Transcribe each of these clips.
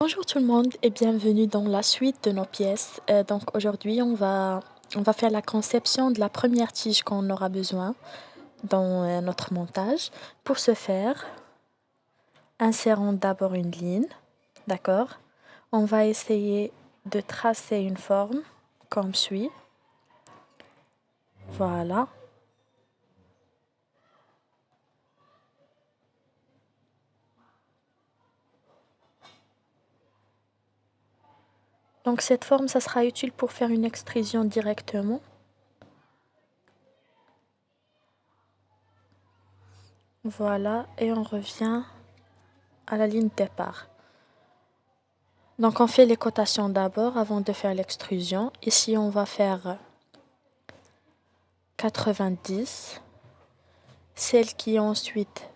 Bonjour tout le monde et bienvenue dans la suite de nos pièces. Donc aujourd'hui, on va faire la conception de la première tige qu'on aura besoin dans notre montage. Pour ce faire, insérons d'abord une ligne, d'accord? On va essayer de tracer une forme comme suit. Voilà. Donc cette forme, ça sera utile pour faire une extrusion directement. Voilà, et on revient à la ligne de départ. Donc on fait les cotations d'abord avant de faire l'extrusion. Ici on va faire 90, celle qui est ensuite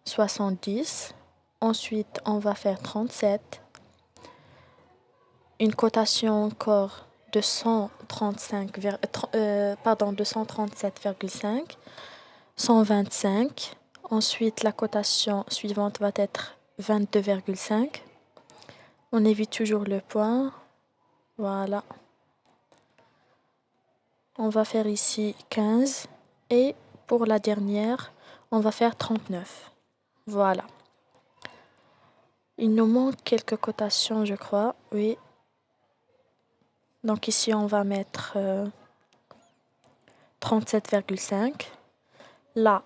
70, ensuite on va faire 37, une cotation encore de 237,5, 125, ensuite la cotation suivante va être 22,5. On évite toujours le point, voilà. On va faire ici 15 et pour la dernière, on va faire 39. Voilà. Il nous manque quelques cotations, je crois, oui. Donc ici, on va mettre 37,5. Là,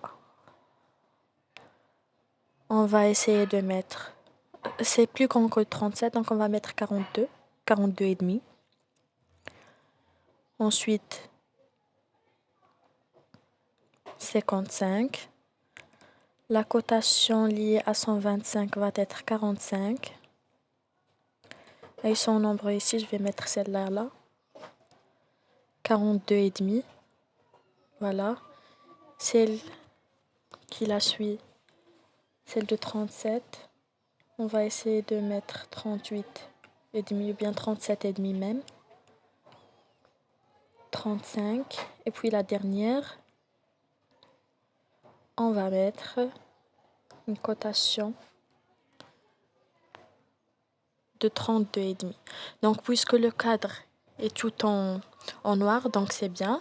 on va essayer de mettre... C'est plus grand que 37, donc on va mettre 42, 42 et demi. Ensuite, 55. La cotation liée à 125 va être 45. Et son nombre ici, je vais mettre celle-là là. 42 et demi. Voilà. Celle qui la suit, celle de 37. On va essayer de mettre 38 et demi ou bien 37 et demi même. 35. Et puis la dernière, on va mettre une cotation de 32 et demi. Donc puisque le cadre est tout en noir, donc c'est bien,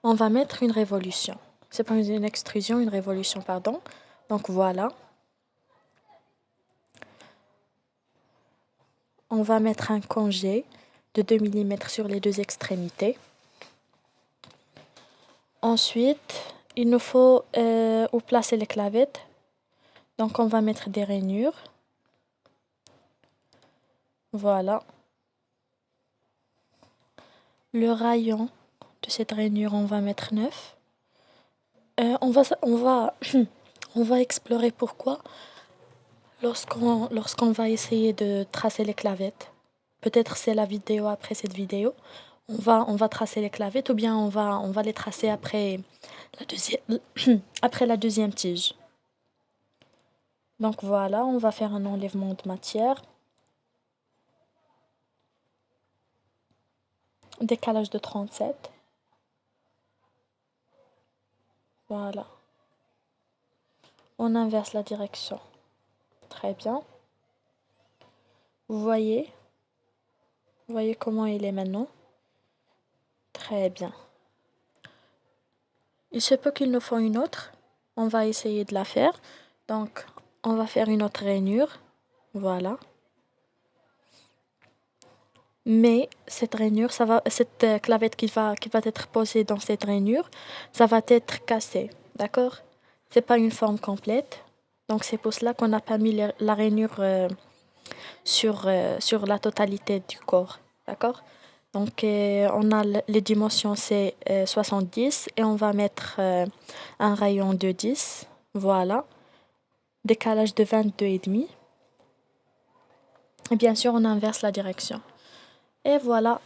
on va mettre une révolution. C'est pas une extrusion, une révolution, pardon. Donc voilà. On va mettre un congé de 2 mm sur les deux extrémités. Ensuite, il nous faut où placer les clavettes. Donc on va mettre des rainures. Voilà. Le rayon de cette rainure, on va mettre 9. On va explorer pourquoi lorsqu'on va essayer de tracer les clavettes. Peut-être c'est la vidéo après cette vidéo. On va tracer les clavettes ou bien on va les tracer après la deuxième, après la deuxième tige. Donc voilà, on va faire un enlèvement de matière. Décalage de 37. Voilà. On inverse la direction. Très bien. Vous voyez comment il est maintenant. Très bien. Il se peut qu'il nous faut une autre. On va essayer de la faire. Donc, on va faire une autre rainure. Voilà. Mais cette rainure, cette clavette qui va être posée dans cette rainure, ça va être cassé. D'accord? C'est pas une forme complète. Donc, c'est pour cela qu'on n'a pas mis la rainure sur la totalité du corps. D'accord? Donc, on a les dimensions, c'est 70 et on va mettre un rayon de 10. Voilà. Décalage de 22 et demi. Et bien sûr, on inverse la direction. Et voilà,